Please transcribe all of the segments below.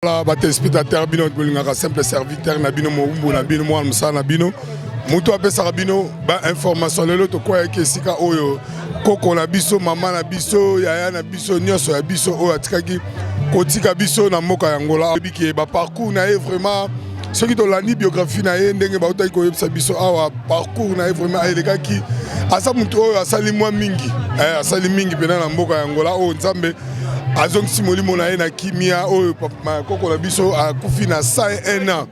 Voilà, téléspectateur bino bolingaka simple serviteur na bino moumbu na bino mwa musala na bino mutu apesa bino ba information lelo to kwa esika oyo koko na biso mama na biso yaya na biso nyonso ya biso oyo atikaki kotika biso na mboka ya Angola biki ba parcours na ye vraiment ce qui to la ni biographie na ye ndenge ba utaki ko yebisa biso awa parcours na ye vraiment elekaki asa mutu oyo asali mwa mingi asali mingi pena na mboka ya Angola o nzambe azong simolimo na ye na kimia oyo koko na biso akufi na 101 ans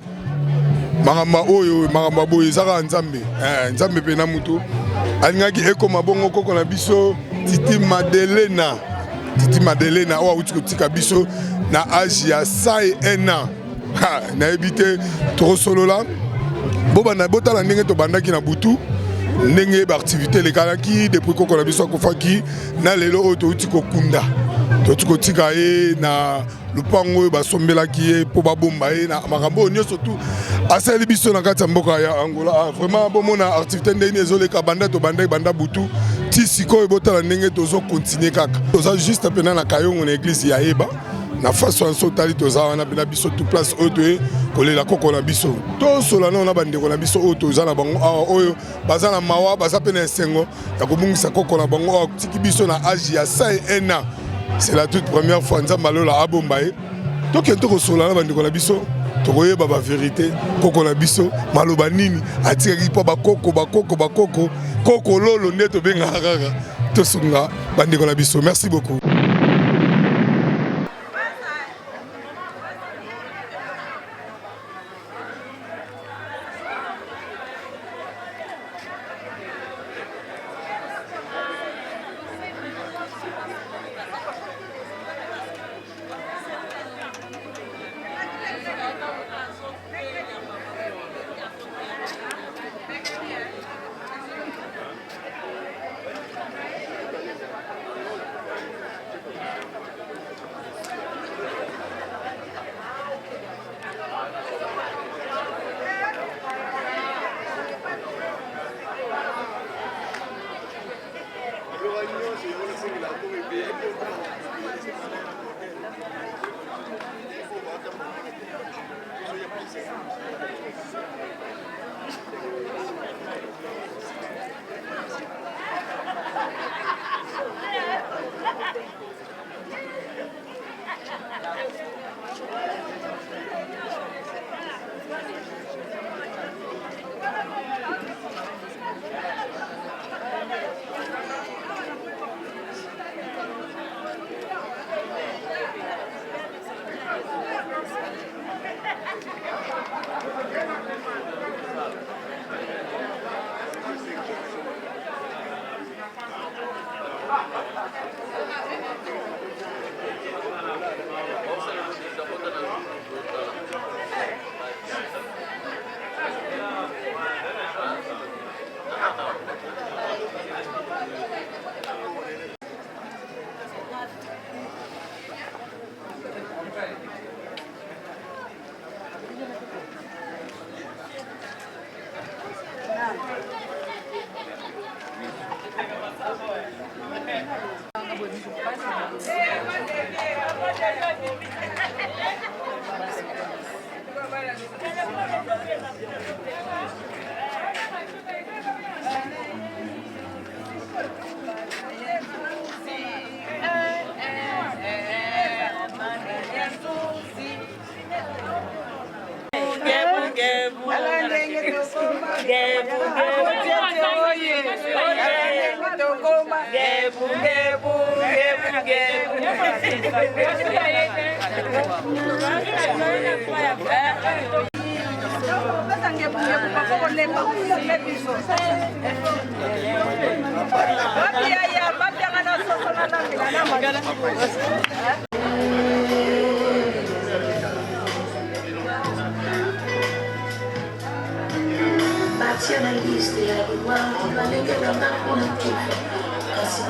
magamba oyo magamba boye ezaka nzambe nzambe pena mutu alingaki ekoma bongo koko na biso Titi Madelena oyo auti kotika biso na âge ya 101 ans na ebite tosolola bobanda botala ndenge tobandaki na butu ndenge ba activité lekalaki depuis koko na biso akufaki na lelo oyo touti kokunda totika ye na lupango basombelaki ye po babomba ye na makambo nyonso tu asali biso na kati ya mboka ya Angola vraiment bomona activité ndenge ezoleka banda to banda butu ti sikoyo botala ndenge tozo continuer kaka toza juste pena na kayongo na église ya Eba na façon en sotali toza wana pena biso tout place oyo to kolela koko na biso to sola na bandeko na biso oyo toza na bango oyo baza na mawa baza pena esengo ya kobungisa koko na bango tiki biso na âge ya 101 ans. C'est la toute première fois nzamba lola abombaye tokento ko sola na bandeko na biso tokoyeba ba vérité koko na biso maloba nini atikaki pa bakoko koko lolo nde to benga kaka tosunga bandeko na biso. Merci beaucoup. Kasi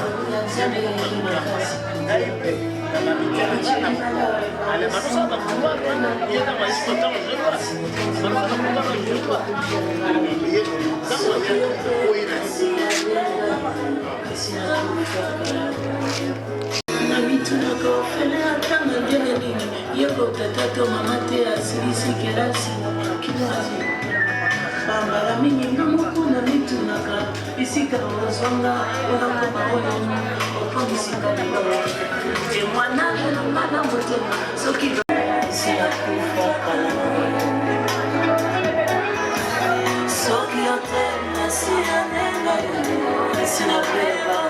Bambara mingi namukuna mitunaka isika ozonga orakoma oyo okomisika libaba emwana nanga na motema soki sina kufoka soki otema sina nenga sina peba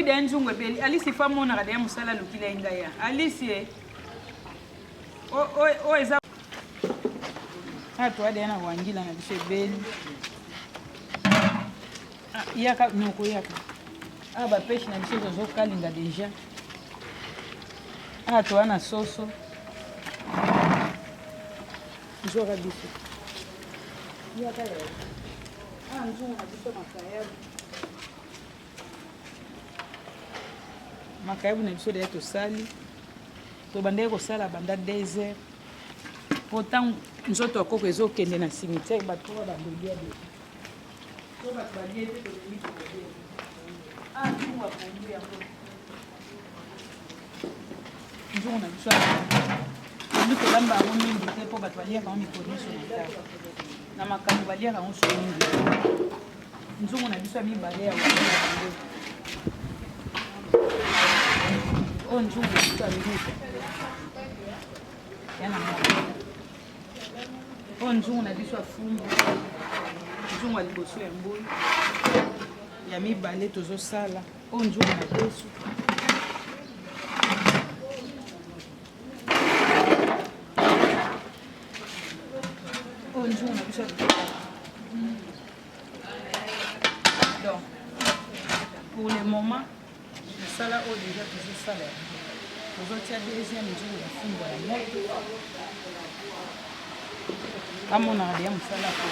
lobi da nzungu beli Alice fa mona ka da musala lukila ingaya Alice o eza to ada na wangila na bishe beli yaka nuko yaka ba peixe na bishe zo kalinga deja to ana soso joga bicho yaka nzungu na bishe makayabu na biso de tosali to bande ko sala banda 2 heures pourtant nzoto akoko ezokende na cimetière bato ba bandolia de to ba balie te to limite nzungu apondu yango nzungu na biso ndu kolamba yango mingi te mpo bato baliaka yango mikolo nyonso na tala na makambo baliaka yango so mingi nzungu na biso ya mibale ya wango nzungu na biso ya minuta yana nzungu na biso ya fumbu nzungu ya liboso ya mboi ya mibale tozosala nzungu na besu nzungu na biso donc pour le moment sala o déjà tozosala tozotia deuxième nzungu ya fumbu ya moto amonaka deya mosala po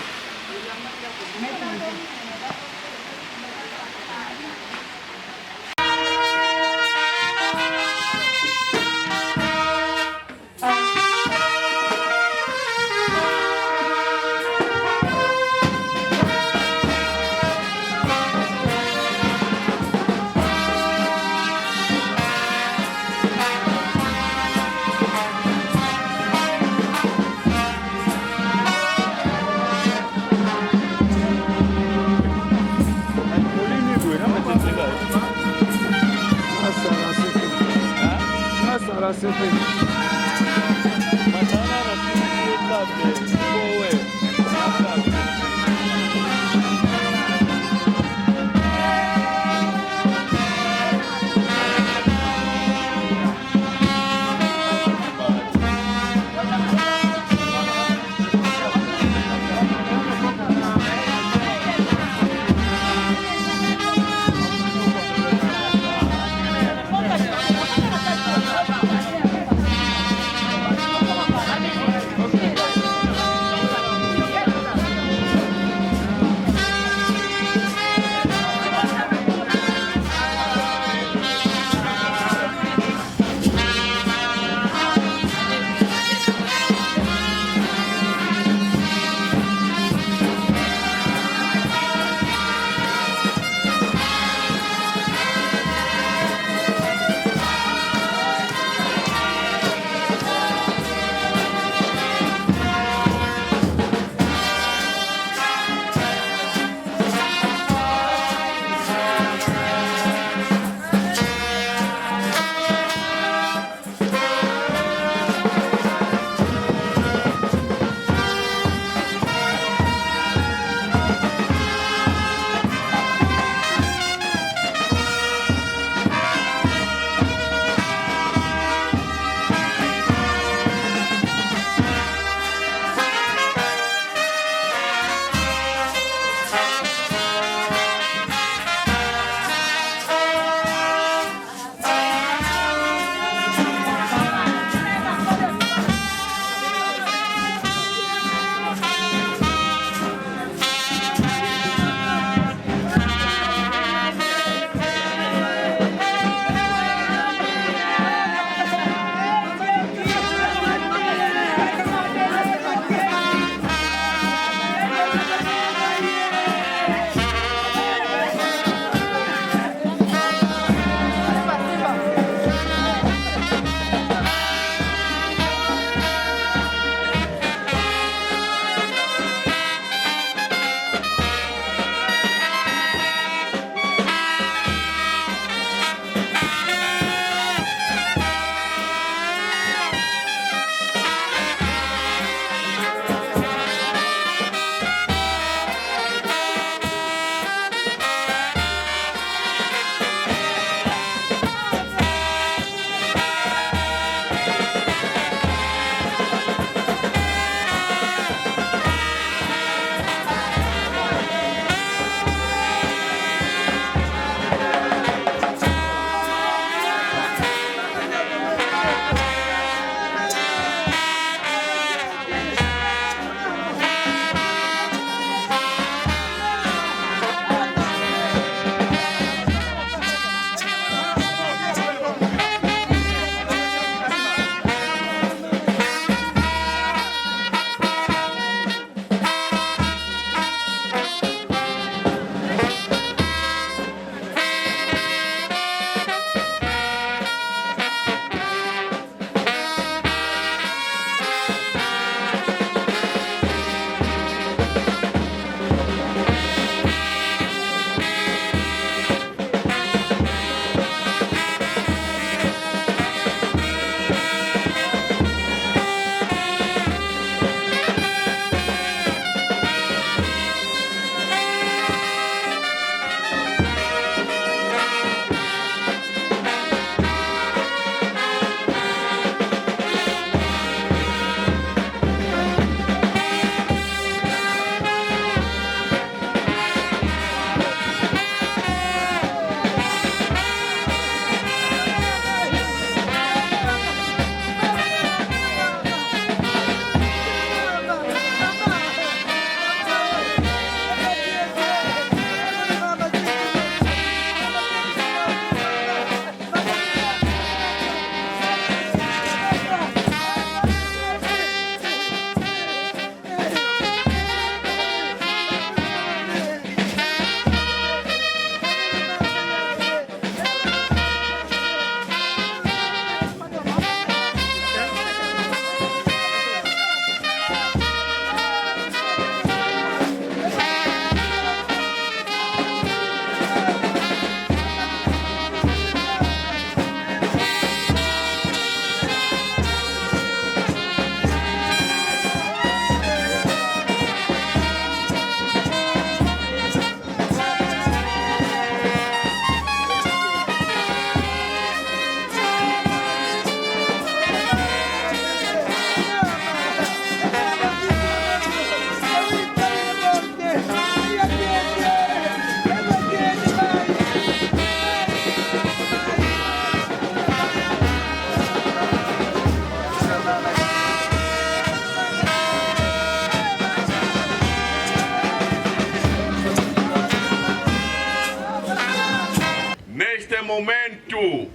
momento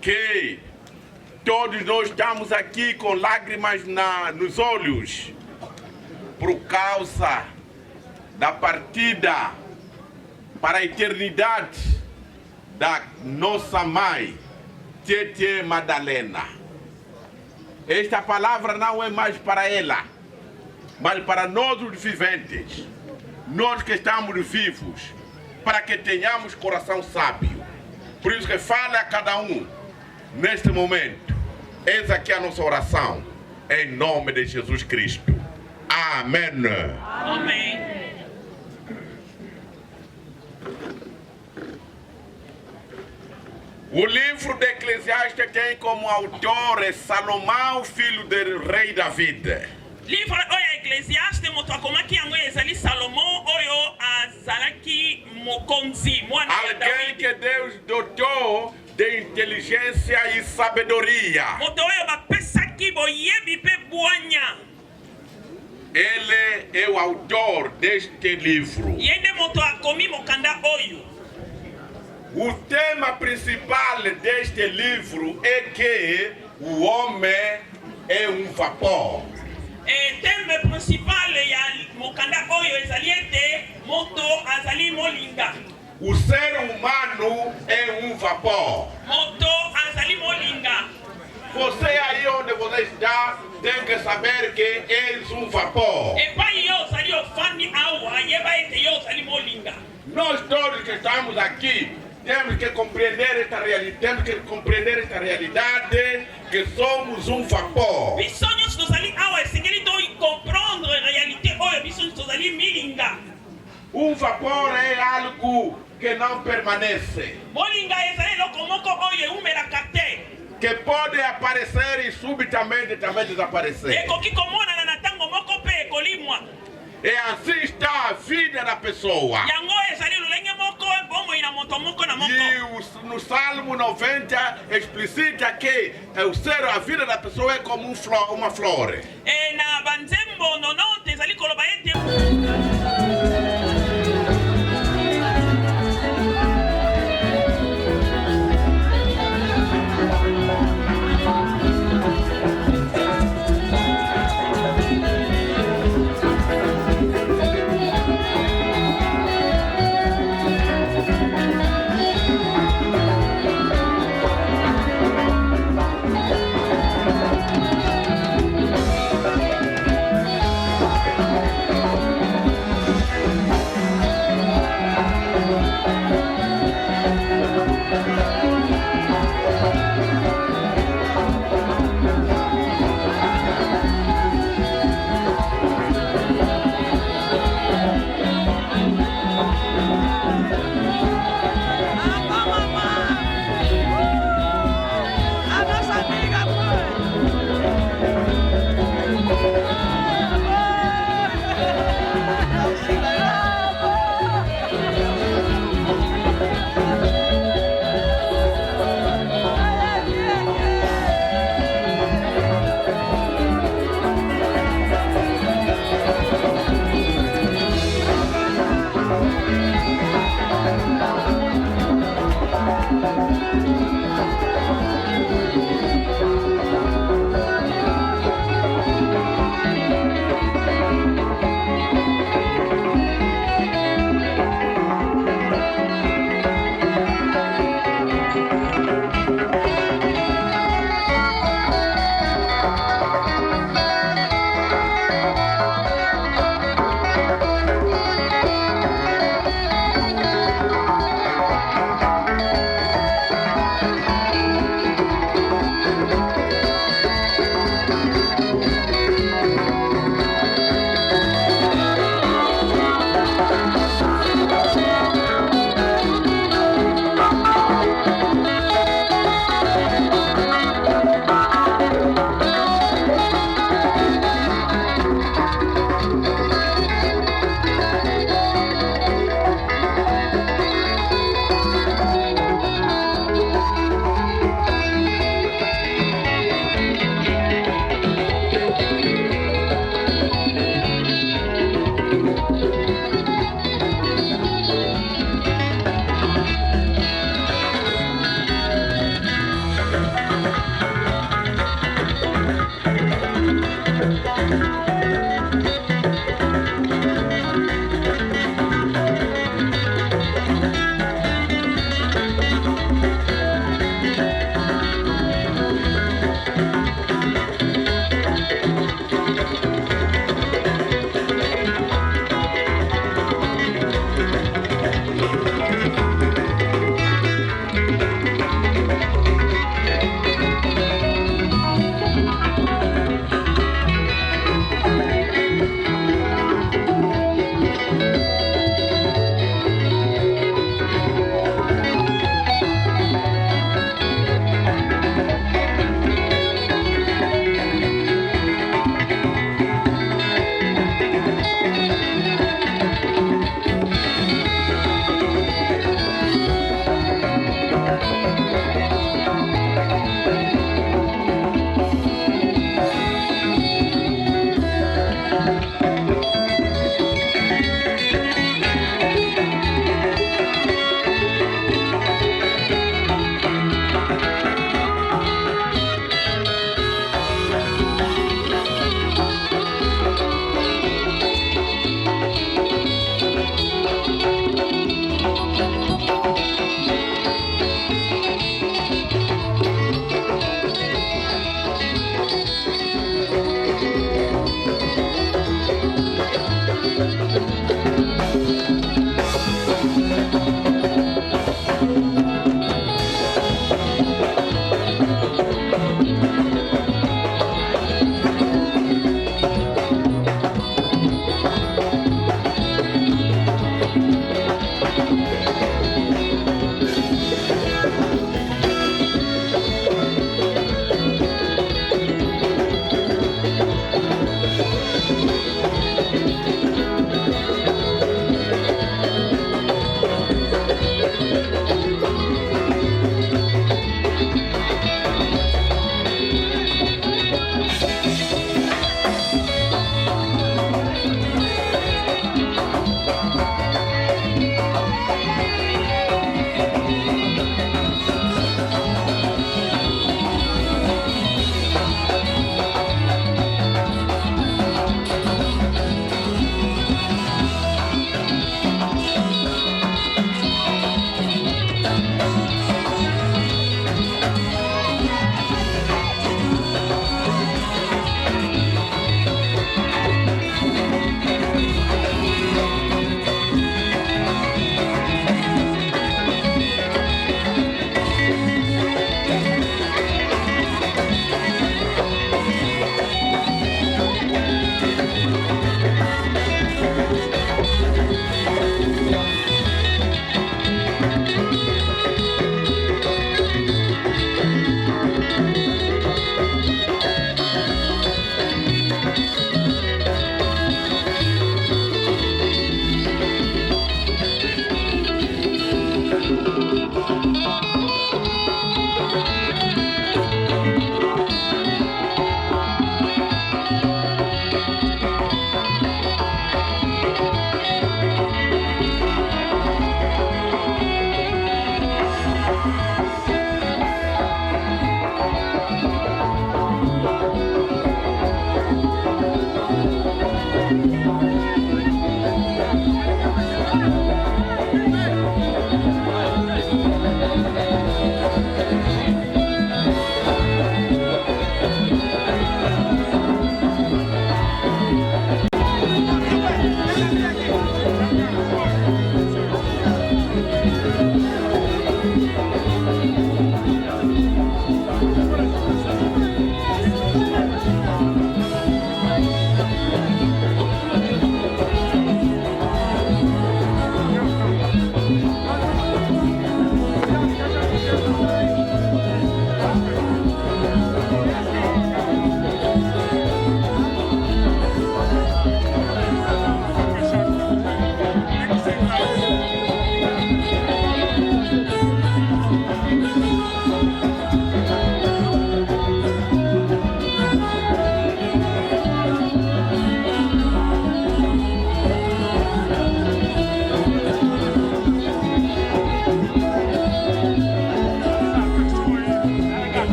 que todos nós estamos aqui com lágrimas nos olhos por causa da partida para a eternidade da nossa mãe, Tietê Madalena. Esta palavra não é mais para ela, mas para nós os viventes, nós que estamos vivos, para que tenhamos coração sábio. Por isso que fala a cada um, neste momento, eis aqui a nossa oração, em nome de Jesus Cristo. Amém. Amém. O livro de Eclesiastes tem como autor Salomão, filho do rei David. Livre oyo Ecclésiaste moto akomaki yango ezali Salomon oyo azalaki mokonzi mwana ya Alguém David. que Deus dotou de inteligência e sabedoria. Moto oyo bapesaki boyebi pe bwanya. Ele é o autor deste livro. Ye nde moto akomi mokanda oyo. O tema principal deste livro é que o homem é um vapor. Thème principal ya mokanda oyo ezali ete moto azali molinga. O ser humano é um vapor. Moto azali molinga. Você aí onde você está tem que saber que és um vapor. Epai yo ozali ofandi awa yeba ete yo ozali molinga. Nós todos que estamos aqui temos que compreender esta realidade que somos um vapor. Biso nyonso tozali awa esengeli comprendre réalité oyo biso nyonso tozali milinga. Um vapor é algo que não permanece, Molinga ezali eloko moko oyo eumelaka te. que pode aparecer e subitamente também desaparecer. Ekoki komonana na ntango moko mpe ekolimwa. E assim está a vida da pessoa. Yango ezali lolenge moko bomoi na moto moko na moko. E no Salmo 90 explicita que a vida da pessoa é como uma flor. Na banzembo 90 ezali koloba ete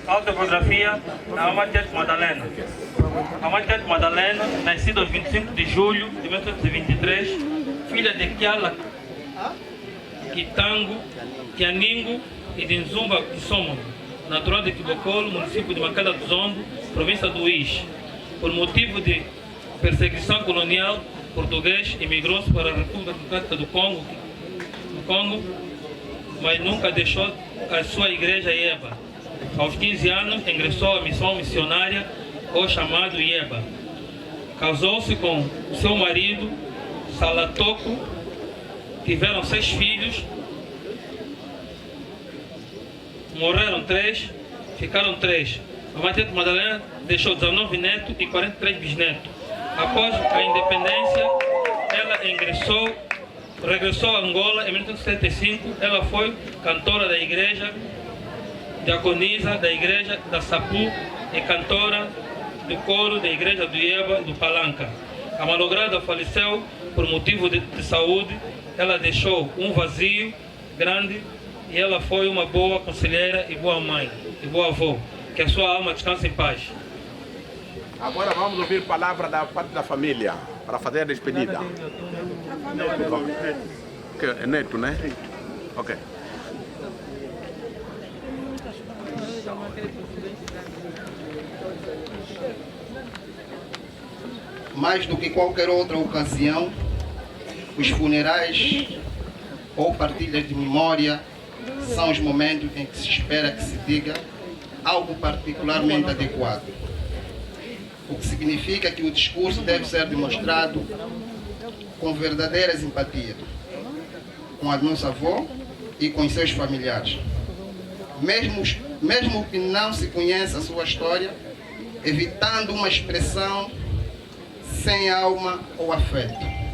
Autobiografia da Mama Tete Madalena. A Mama Tete Madalena, nascida aos 25 de julho de 1923, filha de Kiala Kitango, Kianingo e de Nzumba Kisomo, natural de Kibokolo, município de Macada do Zombo, província do Uís. Por motivo de perseguição colonial, português emigrou-se para a República Democrática do Congo, mas nunca deixou a sua igreja Ieba. Aos 15 anos, ingressou à missão missionária, ou chamado Ieba. Casou-se com o seu marido, Salatoko. Tiveram 6 filhos. Morreram 3, ficaram 3. A Mãe Tete Madalena deixou 19 netos e 43 bisnetos. Após a independência, ela regressou a Angola em 1975. Ela foi cantora da igreja, diaconisa da igreja da Sapu e cantora do coro da igreja do Ieba do Palanca. A malograda faleceu por motivo de saúde. Ela deixou um vazio grande e ela foi uma boa conselheira e boa mãe e boa avó. Que a sua alma descanse em paz. Agora vamos ouvir palavra da parte da família para fazer a despedida. É neto, né? Ok. Mais do que qualquer outra ocasião, os funerais ou partilhas de memória são os momentos em que se espera que se diga algo particularmente adequado. O que significa que o discurso deve ser demonstrado com verdadeira simpatia, com a nossa avó e com os seus familiares. Mesmo que não se conheça a sua história, evitando uma expressão sem alma ou afeto.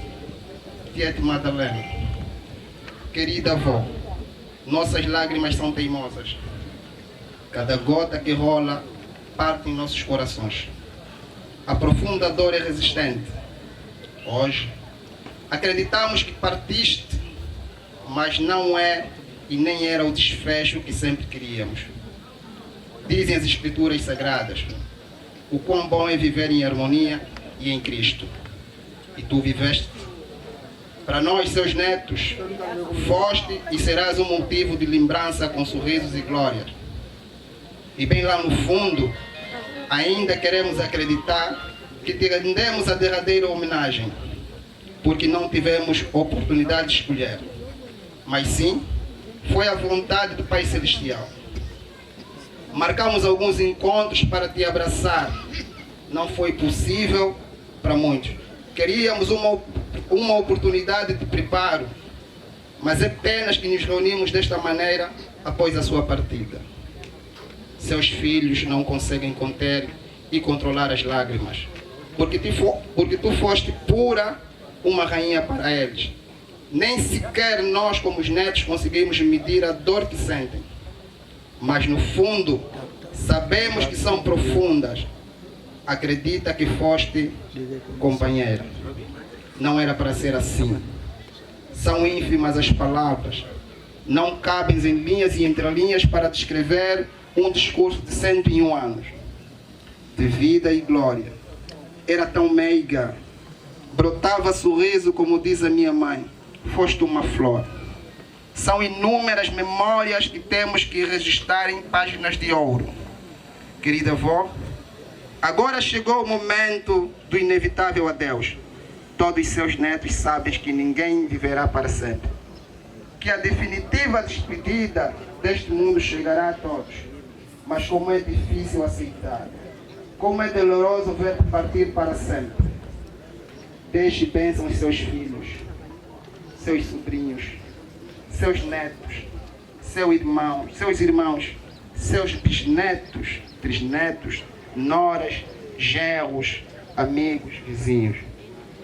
Tete Madalena, querida avó, nossas lágrimas são teimosas. Cada gota que rola parte em nossos corações. A profunda dor é resistente. Hoje, acreditamos que partiste, mas não é e nem era o desfecho que sempre queríamos. Dizem as Escrituras Sagradas, o quão bom é viver em harmonia e em Cristo. E tu viveste. Para nós, seus netos, foste e serás um motivo de lembrança com sorrisos e glória. E bem lá no fundo, ainda queremos acreditar que te rendemos a derradeira homenagem, porque não tivemos oportunidade de escolher, mas sim, foi a vontade do Pai Celestial. Marcamos alguns encontros para te abraçar. Não foi possível para muitos. Queríamos uma oportunidade de preparo, mas é apenas que nos reunimos desta maneira após a sua partida. Seus filhos não conseguem conter e controlar as lágrimas, porque tu foste pura uma rainha para eles. Nem sequer nós, como os netos, conseguimos medir a dor que sentem. Mas no fundo, sabemos que são profundas. Acredita que foste companheira. Não era para ser assim. São ínfimas as palavras. Não cabem em linhas e entrelinhas para descrever um discurso de 101 anos. De vida e glória. Era tão meiga. Brotava sorriso, como diz a minha mãe. Foste uma flor. São inúmeras memórias que temos que registrar em páginas de ouro. Querida avó, Agora chegou o momento do inevitável adeus. Todos seus netos sabem que ninguém viverá para sempre. Que a definitiva despedida deste mundo chegará a todos. Mas como é difícil aceitar. Como é doloroso ver partir para sempre. Deixe bênção aos seus filhos, seus sobrinhos, seus netos, seus irmãos, seus bisnetos, trisnetos, noras, genros, amigos, vizinhos.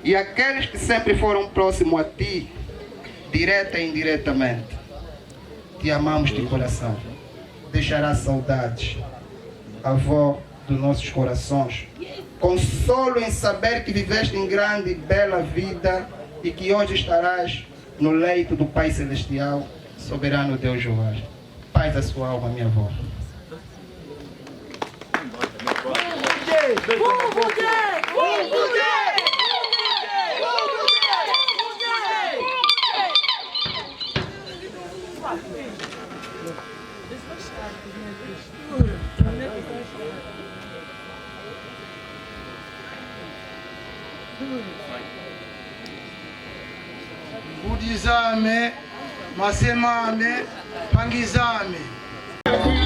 E aqueles que sempre foram próximos a ti, direta e indiretamente. Te amamos de coração. Deixará saudades, avó dos nossos corações. Consolo em saber que viveste em grande e bela vida e que hoje estarás no leito do Pai Celestial, soberano Deus Jeová. Paz da sua alma, minha avó. Budizame, Masemame, Pangizame. When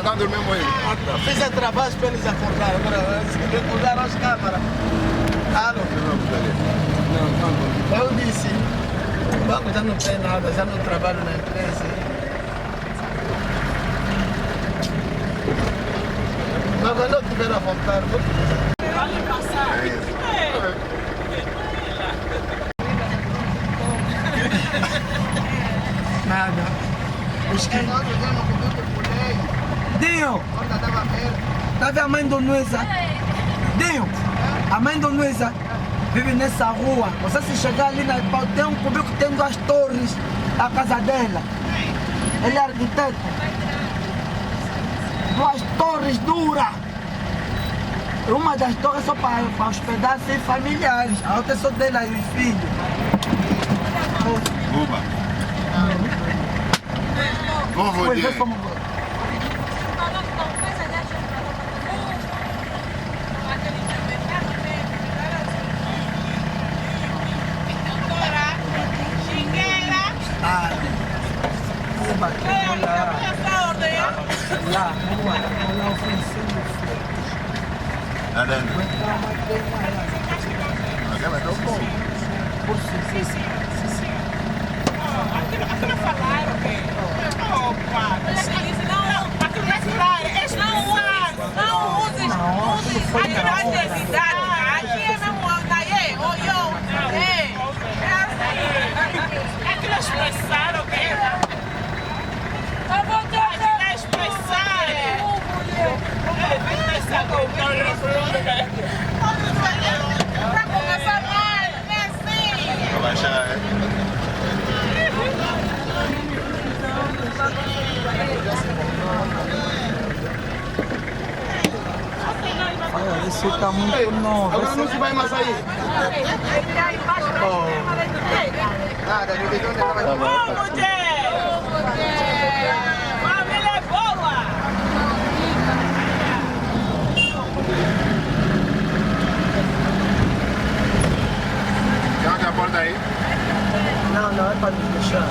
acordando mesmo aí. Fiz a trabalho para eles acordar. Agora, se recordaram as câmaras. Alô? Eu disse, o banco já não tem nada, já não trabalho na empresa. Mas quando eu tiver a voltar, vou passar. Nada. Os que... Dinho! Tá vendo a mãe do Nueza? Dinho! A mãe do Nueza vive nessa rua. Você se chegar ali, tem um cubico que tem 2 torres, a casa dela. Ele é arquiteto. 2 torres duras. Uma das torres é só para hospedar sem familiares. A outra é só dela e os filhos. Buba. Como vou dizer? Esse tá muito novo. Agora não se vai mais sair. Nada, não tem onde ela vai. Vamos, família é boa! Já abre a porta aí? Não, é para nos deixar.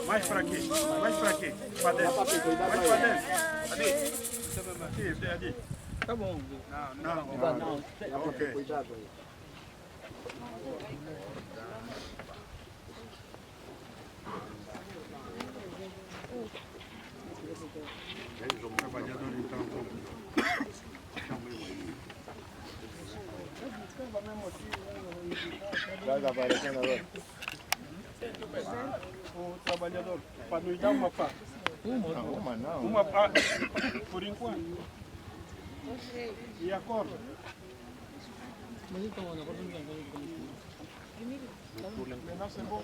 Mais para aqui, mais para aqui, para dentro, mais para dentro, ali, ali. Tá bom. Não. Ok. Cuidado aí. Eles vão trabalhando então. Vai aparecendo agora. O trabalhador, para nos dar uma pá. Uma não. Uma pá, por enquanto. E a corda? Nasce bom.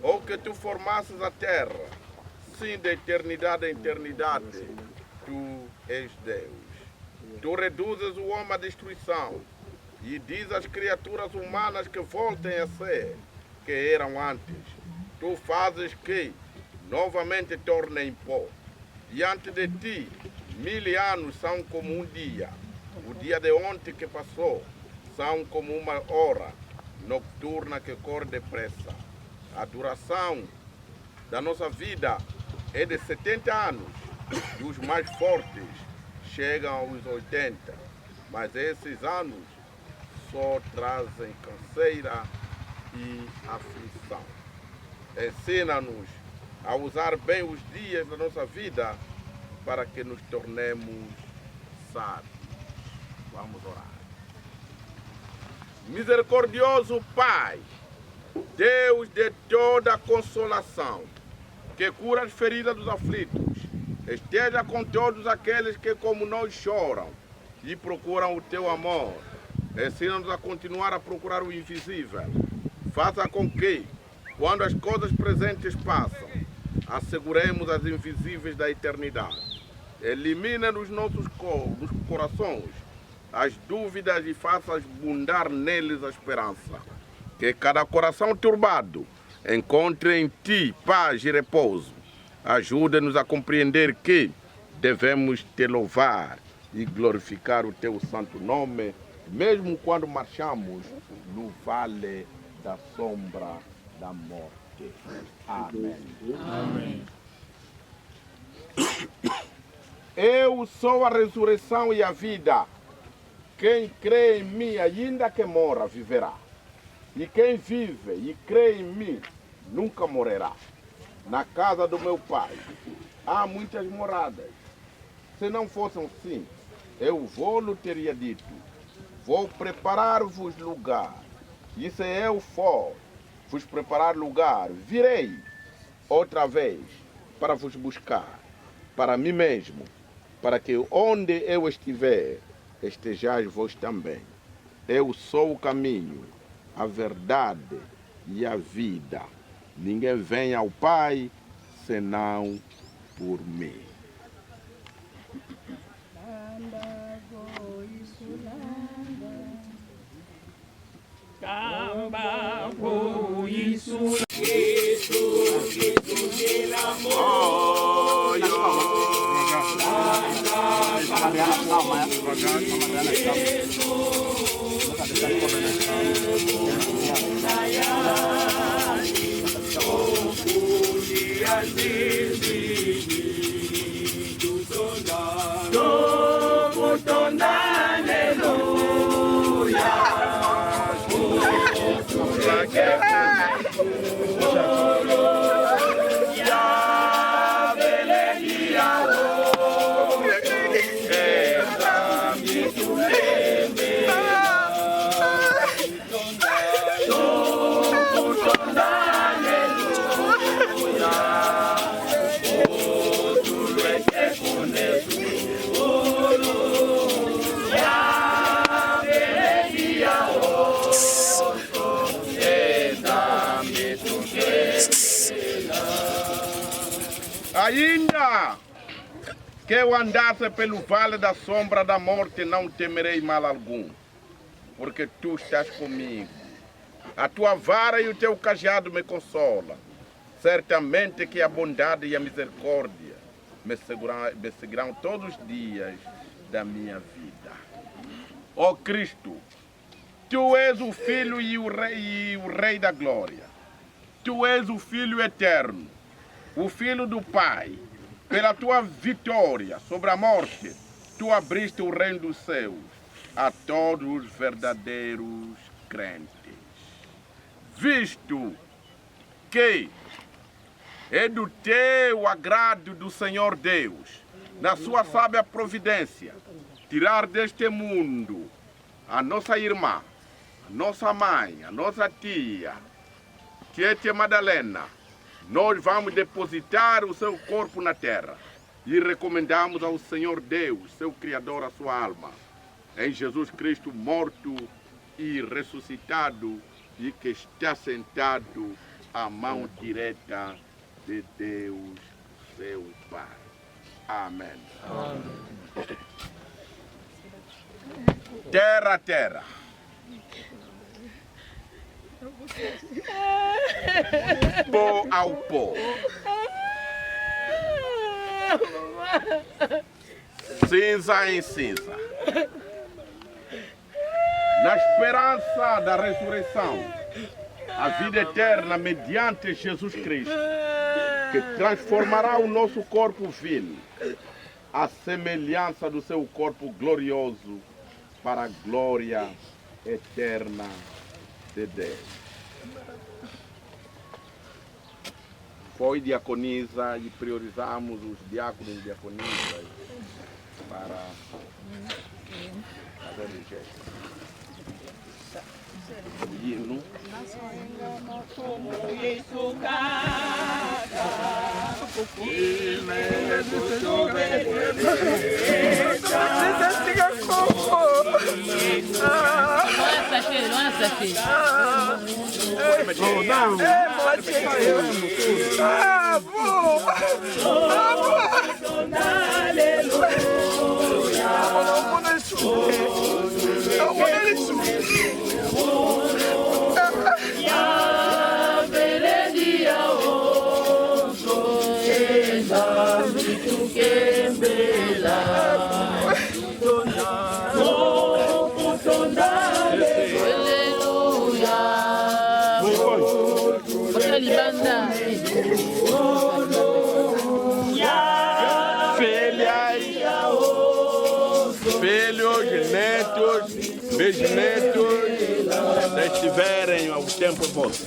Ou que tu formasses a terra, sim, de eternidade a eternidade, tu és Deus. Tu reduzes o homem à destruição e diz às criaturas humanas que voltem a ser, que eram antes. Tu fazes que novamente torna em pó. Diante de ti, 1000 anos são como um dia. O dia de ontem que passou são como uma hora nocturna que corre depressa. A duração da nossa vida é de 70 anos e os mais fortes chegam aos 80. Mas esses anos só trazem canseira e aflição. Ensina-nos a usar bem os dias da nossa vida para que nos tornemos sábios. Vamos orar. Misericordioso Pai, Deus de toda consolação, que cura as feridas dos aflitos, esteja com todos aqueles que como nós choram e procuram o teu amor. Ensina-nos a continuar a procurar o invisível. Faça com que, quando as coisas presentes passam, asseguremos as invisíveis da eternidade. Elimina nos nossos corações as dúvidas e faça abundar neles a esperança. Que cada coração turbado encontre em ti paz e repouso. Ajuda-nos a compreender que devemos te louvar e glorificar o teu santo nome, mesmo quando marchamos no vale da sombra da morte. Amém. Amém. Eu sou a ressurreição e a vida. Quem crê em mim, ainda que morra, viverá. E quem vive e crê em mim, nunca morrerá. Na casa do meu Pai há muitas moradas. Se não fossem assim, eu vou-lhe teria dito. Vou preparar-vos lugar. E se eu for vos preparar lugar, virei outra vez para vos buscar, para mim mesmo, para que onde eu estiver, estejais vós também. Eu sou o caminho, a verdade e a vida. Ninguém vem ao Pai senão por mim. Ainda que eu andasse pelo vale da sombra da morte, não temerei mal algum, porque tu estás comigo. A tua vara e o teu cajado me consolam. Certamente que a bondade e a misericórdia me seguirão todos os dias da minha vida. Ó Cristo, tu és o Filho e o Rei da glória. Tu és o Filho eterno, o Filho do Pai. Pela tua vitória sobre a morte, tu abriste o reino dos céus a todos os verdadeiros crentes. Visto que é do teu agrado do Senhor Deus, na sua sábia providência, tirar deste mundo a nossa irmã, a nossa mãe, a nossa tia, Tia Madalena, nós vamos depositar o seu corpo na terra e recomendamos ao Senhor Deus, seu Criador, a sua alma, em Jesus Cristo morto e ressuscitado e que está sentado à mão direita de Deus, seu Pai. Amém. Amém. Terra, terra. Pó ao pó. cinza em cinza. Na esperança da ressurreição, a vida eterna mediante Jesus Cristo, que transformará o nosso corpo vil à semelhança do seu corpo glorioso para a glória eterna de Deus. Foi diaconisa e priorizamos os diáconos e diaconisas para fazer o gesto. O hino. Filhos, netos, bisnetos, se estiverem ao tempo vosso.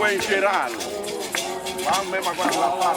Em geral, vamos mesmo agora lá para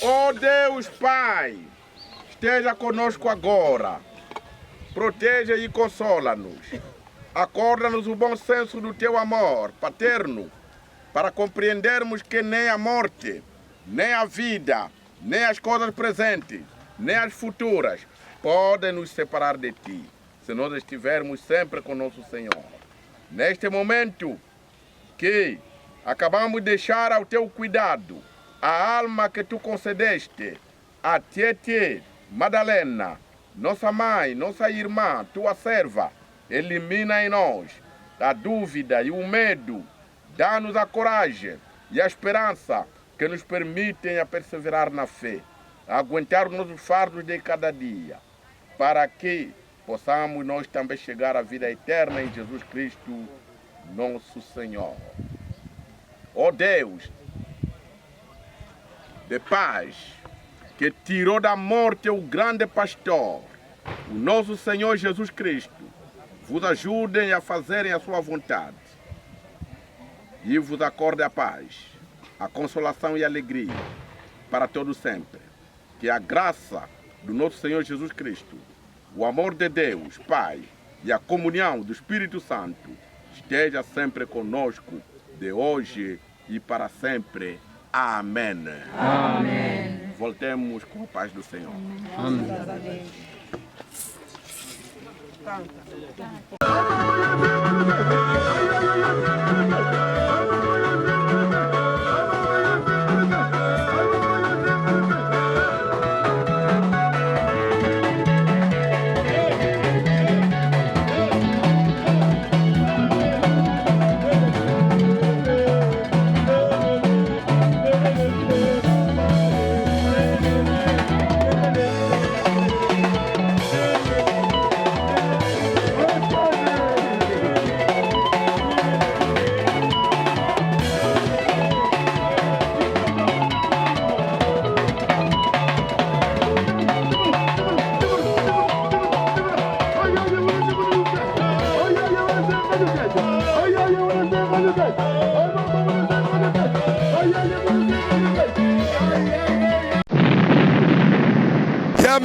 Ó Deus Pai, esteja conosco agora, proteja e consola-nos, acorda-nos o bom senso do teu amor paterno, para compreendermos que nem a morte, nem a vida, nem as coisas presentes, nem as futuras podem nos separar de ti, se nós estivermos sempre com nosso Senhor. Neste momento que acabamos de deixar ao teu cuidado a alma que tu concedeste a Tietê Madalena, nossa mãe, nossa irmã, tua serva, elimina em nós a dúvida e o medo, dá-nos a coragem e a esperança que nos permitem a perseverar na fé, a aguentar os nossos fardos de cada dia, para que possamos nós também chegar à vida eterna em Jesus Cristo, nosso Senhor. Ó Deus de paz, que tirou da morte o grande pastor, o nosso Senhor Jesus Cristo, vos ajudem a fazerem a sua vontade. e vos acorde a paz, a consolação e a alegria para todo sempre. Que a graça do nosso Senhor Jesus Cristo, o amor de Deus, Pai, e a comunhão do Espírito Santo esteja sempre conosco, de hoje e para sempre. Amém. Amém. Voltemos com a paz do Senhor. Amém.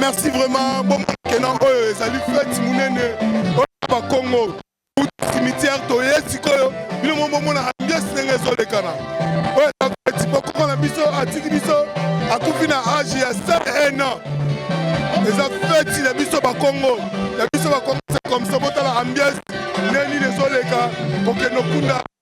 Merci vraiment. Bon, kenan oyo ezali fête munene oyo Congo. Cimetière toyesi koyo. Bino momo na ambiance ndenge ezolekana. Oyo fête poko na biso atiki biso akufi na âge ya 101 ans. Eza fête na biso ba Congo. Na biso ba Congo c'est comme ça botala ambiance neni ezoleka pokeno kunda.